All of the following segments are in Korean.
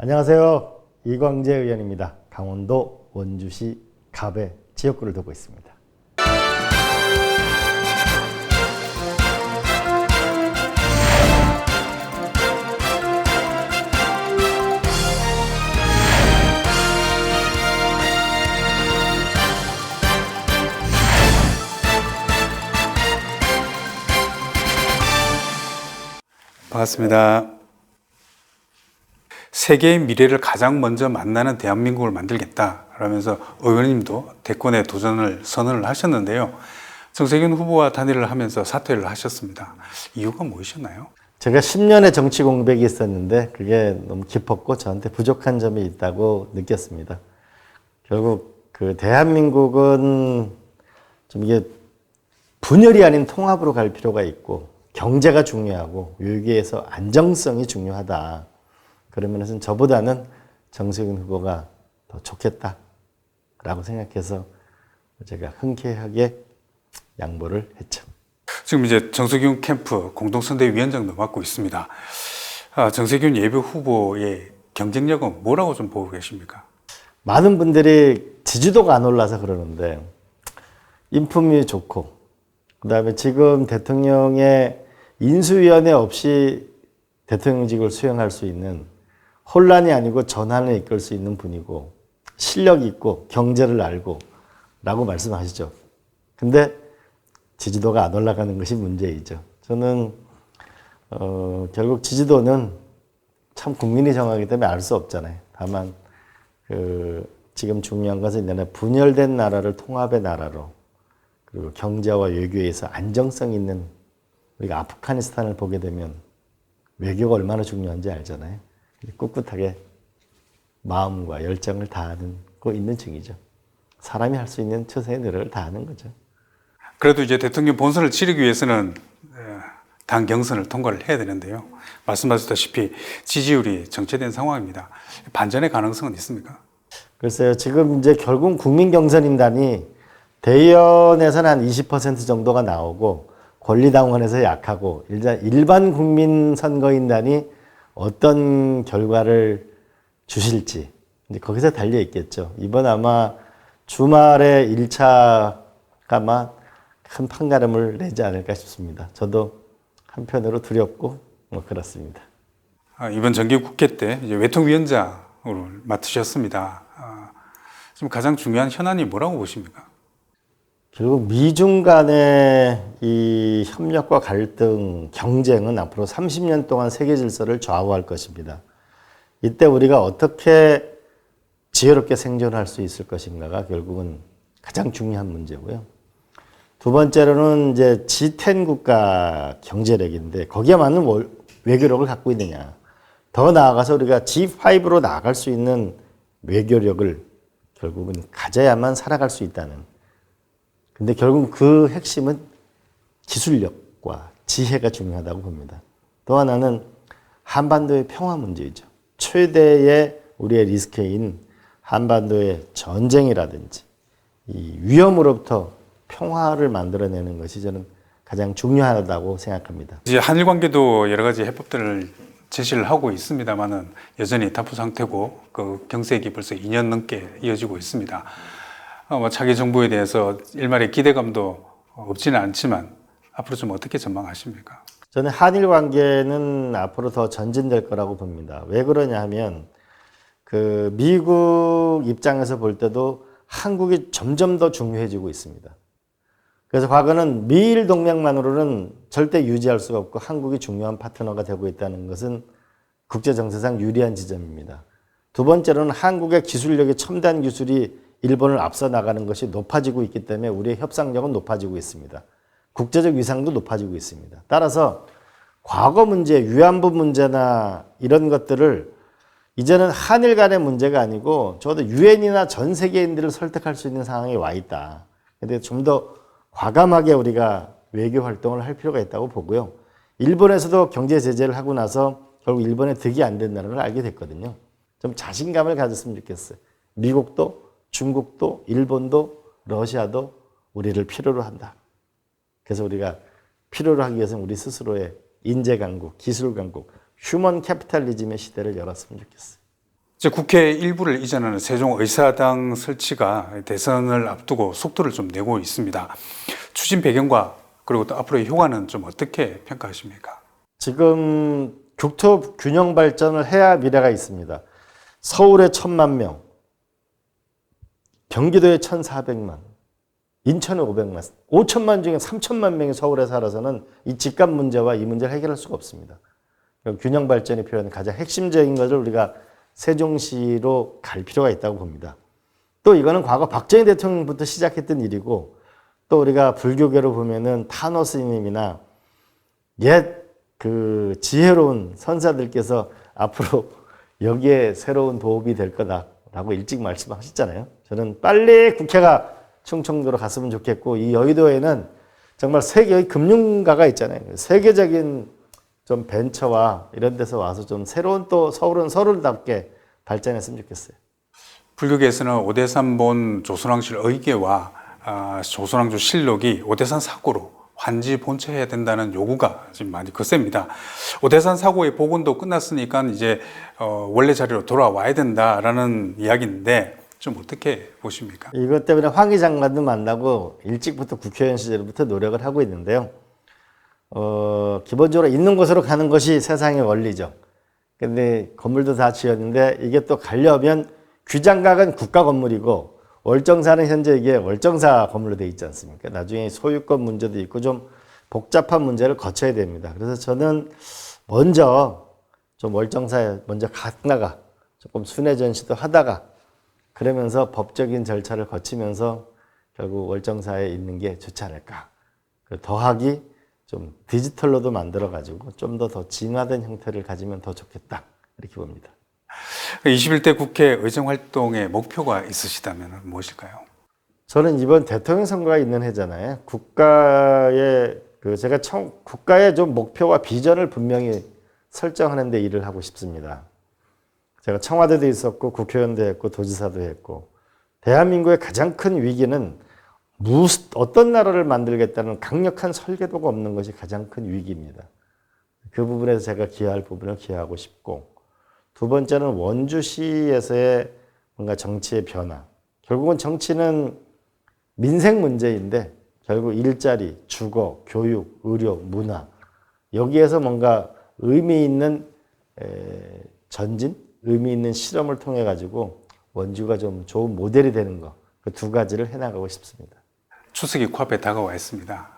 안녕하세요. 이광재 의원입니다. 강원도 원주시 갑의 지역구를 두고 있습니다. 반갑습니다. 세계의 미래를 가장 먼저 만나는 대한민국을 만들겠다 그러면서 의원님도 대권에 도전을 선언을 하셨는데요. 정세균 후보와 단일을 하면서 사퇴를 하셨습니다. 이유가 무엇이었나요? 제가 10년의 정치 공백이 있었는데 그게 너무 깊었고 저한테 부족한 점이 있다고 느꼈습니다. 결국 그 대한민국은 좀 이게 분열이 아닌 통합으로 갈 필요가 있고 경제가 중요하고 외교에서 안정성이 중요하다. 그런 면에서는 저보다는 정세균 후보가 더 좋겠다라고 생각해서 제가 흔쾌하게 양보를 했죠. 지금 이제 정세균 캠프 공동선대위원장도 맡고 있습니다. 정세균 예비 후보의 경쟁력은 뭐라고 좀 보고 계십니까? 많은 분들이 지지도가 안 올라서 그러는데 인품이 좋고 그다음에 지금 대통령의 인수위원회 없이 대통령직을 수행할 수 있는 혼란이 아니고 전환을 이끌 수 있는 분이고 실력이 있고 경제를 알고 라고 말씀하시죠. 근데 지지도가 안 올라가는 것이 문제이죠. 저는 결국 지지도는 참 국민이 정하기 때문에 알 수 없잖아요. 다만 지금 중요한 것은 분열된 나라를 통합의 나라로 그리고 경제와 외교에서 안정성 있는 우리가 아프가니스탄을 보게 되면 외교가 얼마나 중요한지 알잖아요. 꿋꿋하게 마음과 열정을 다하고 있는 중이죠. 사람이 할 수 있는 최선의 노력을 다하는 거죠. 그래도 이제 대통령 본선을 치르기 위해서는 당 경선을 통과를 해야 되는데요. 말씀하셨다시피 지지율이 정체된 상황입니다. 반전의 가능성은 있습니까? 글쎄요. 지금 이제 결국 국민경선인단이 대의원에서는 한 20% 정도가 나오고 권리당원에서 약하고 일반 국민 선거인단이 어떤 결과를 주실지 이제 거기서 달려 있겠죠. 이번 아마 주말에 1차가 아마 큰 판가름을 내지 않을까 싶습니다. 저도 한편으로 두렵고 그렇습니다. 이번 정기국회 때 이제 외통위원장으로 맡으셨습니다. 지금 가장 중요한 현안이 뭐라고 보십니까? 결국 미중 간의 이 협력과 갈등, 경쟁은 앞으로 30년 동안 세계 질서를 좌우할 것입니다. 이때 우리가 어떻게 지혜롭게 생존할 수 있을 것인가가 결국은 가장 중요한 문제고요. 두 번째로는 이제 G10 국가 경제력인데 거기에 맞는 외교력을 갖고 있느냐. 더 나아가서 우리가 G5로 나아갈 수 있는 외교력을 결국은 가져야만 살아갈 수 있다는. 근데 결국 그 핵심은 기술력과 지혜가 중요하다고 봅니다. 또 하나는 한반도의 평화 문제이죠. 최대의 우리의 리스크인 한반도의 전쟁이라든지 이 위험으로부터 평화를 만들어내는 것이 저는 가장 중요하다고 생각합니다. 이제 한일 관계도 여러 가지 해법들을 제시를 하고 있습니다만은 여전히 타프 상태고 그 경색이 벌써 2년 넘게 이어지고 있습니다. 차기 정부에 대해서 일말의 기대감도 없지는 않지만 앞으로 좀 어떻게 전망하십니까? 저는 한일 관계는 앞으로 더 전진될 거라고 봅니다. 왜 그러냐 하면 그 미국 입장에서 볼 때도 한국이 점점 더 중요해지고 있습니다. 그래서 과거는 미일 동맹만으로는 절대 유지할 수가 없고 한국이 중요한 파트너가 되고 있다는 것은 국제 정세상 유리한 지점입니다. 두 번째로는 한국의 기술력이 첨단 기술이 일본을 앞서 나가는 것이 높아지고 있기 때문에 우리의 협상력은 높아지고 있습니다. 국제적 위상도 높아지고 있습니다. 따라서 과거 문제, 위안부 문제나 이런 것들을 이제는 한일 간의 문제가 아니고 적어도 유엔이나 전 세계인들을 설득할 수 있는 상황에 와 있다. 근데 좀 더 과감하게 우리가 외교 활동을 할 필요가 있다고 보고요. 일본에서도 경제 제재를 하고 나서 결국 일본에 득이 안 된다는 걸 알게 됐거든요. 좀 자신감을 가졌으면 좋겠어요. 미국도 중국도 일본도 러시아도 우리를 필요로 한다. 그래서 우리가 필요로 하기 위해서는 우리 스스로의 인재 강국, 기술 강국, 휴먼 캐피탈리즘의 시대를 열었으면 좋겠어요. 이제 국회 일부를 이전하는 세종의사당 설치가 대선을 앞두고 속도를 좀 내고 있습니다. 추진 배경과 그리고 또 앞으로의 효과는 좀 어떻게 평가하십니까? 지금 국토 균형 발전을 해야 미래가 있습니다. 서울에 1,000만 명, 경기도에 1,400만, 인천에 500만, 5천만 중에 3천만 명이 서울에 살아서는 이 집값 문제와 이 문제를 해결할 수가 없습니다. 균형 발전이 필요한 가장 핵심적인 것을 우리가 세종시로 갈 필요가 있다고 봅니다. 또 이거는 과거 박정희 대통령부터 시작했던 일이고, 또 우리가 불교계로 보면은 타노 스님이나 옛 그 지혜로운 선사들께서 앞으로 여기에 새로운 도움이 될 거다라고 일찍 말씀하셨잖아요. 저는 빨리 국회가 충청도로 갔으면 좋겠고, 이 여의도에는 정말 세계 금융가가 있잖아요. 세계적인 좀 벤처와 이런 데서 와서 좀 새로운, 또 서울은 서울답게 발전했으면 좋겠어요. 불교계에서는 오대산본 조선왕실 의궤와 조선왕조 실록이 오대산 사고로 환지 본처해야 된다는 요구가 지금 많이 거셉니다. 오대산 사고의 복원도 끝났으니까 이제 원래 자리로 돌아와야 된다라는 이야기인데 좀 어떻게 보십니까? 이것 때문에 황희 장관도 만나고 일찍부터 국회의원 시절부터 노력을 하고 있는데요. 기본적으로 있는 곳으로 가는 것이 세상의 원리죠. 근데 건물도 다 지었는데 이게 또 가려면 귀장각은 국가 건물이고 월정사는 현재 이게 월정사 건물로 돼 있지 않습니까? 나중에 소유권 문제도 있고 좀 복잡한 문제를 거쳐야 됩니다. 그래서 저는 먼저 좀 월정사에 먼저 갔다가 조금 순회 전시도 하다가 그러면서 법적인 절차를 거치면서 결국 월정사에 있는 게 좋지 않을까. 더하기 좀 디지털로도 만들어가지고 좀 더 진화된 형태를 가지면 더 좋겠다. 이렇게 봅니다. 21대 국회 의정활동의 목표가 있으시다면 무엇일까요? 저는 이번 대통령 선거가 있는 해잖아요. 국가의 국가의 좀 목표와 비전을 분명히 설정하는 데 일을 하고 싶습니다. 제가 청와대도 있었고 국회의원도 했고 도지사도 했고, 대한민국의 가장 큰 위기는 어떤 나라를 만들겠다는 강력한 설계도가 없는 것이 가장 큰 위기입니다. 그 부분에서 제가 기여할 부분을 기여하고 싶고, 두 번째는 원주시에서의 뭔가 정치의 변화. 결국은 정치는 민생 문제인데 결국 일자리, 주거, 교육, 의료, 문화, 여기에서 뭔가 의미 있는 전진, 의미 있는 실험을 통해 가지고 원주가 좀 좋은 모델이 되는 거, 그 두 가지를 해나가고 싶습니다. 추석이 코앞에 다가와 있습니다.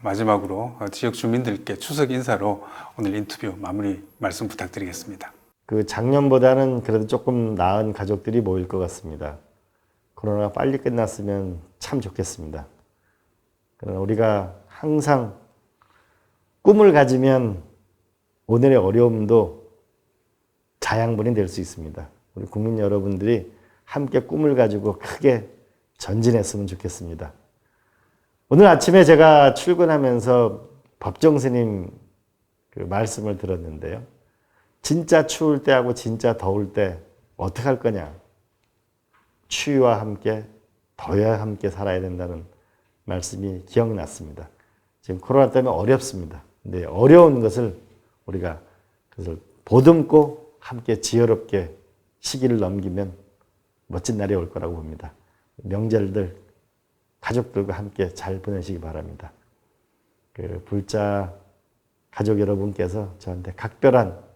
마지막으로 지역 주민들께 추석 인사로 오늘 인터뷰 마무리 말씀 부탁드리겠습니다. 그 작년보다는 그래도 조금 나은 가족들이 모일 것 같습니다. 코로나가 빨리 끝났으면 참 좋겠습니다. 그러나 우리가 항상 꿈을 가지면 오늘의 어려움도 자양분이 될 수 있습니다. 우리 국민 여러분들이 함께 꿈을 가지고 크게 전진했으면 좋겠습니다. 오늘 아침에 제가 출근하면서 법정 스님 그 말씀을 들었는데요. 진짜 추울 때하고 진짜 더울 때 어떻게 할 거냐. 추위와 함께 더위와 함께 살아야 된다는 말씀이 기억났습니다. 지금 코로나 때문에 어렵습니다. 근데 어려운 것을 우리가 그것을 보듬고 함께 지혜롭게 시기를 넘기면 멋진 날이 올 거라고 봅니다. 명절들 가족들과 함께 잘 보내시기 바랍니다. 그 불자 가족 여러분께서 저한테 각별한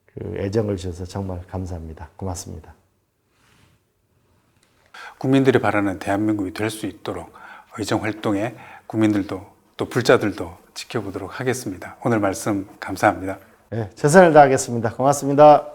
그 애정을 주셔서 정말 감사합니다. 고맙습니다. 국민들이 바라는 대한민국이 될 수 있도록 의정 활동에 국민들도 또 불자들도 지켜보도록 하겠습니다. 오늘 말씀 감사합니다. 네, 최선을 다하겠습니다. 고맙습니다.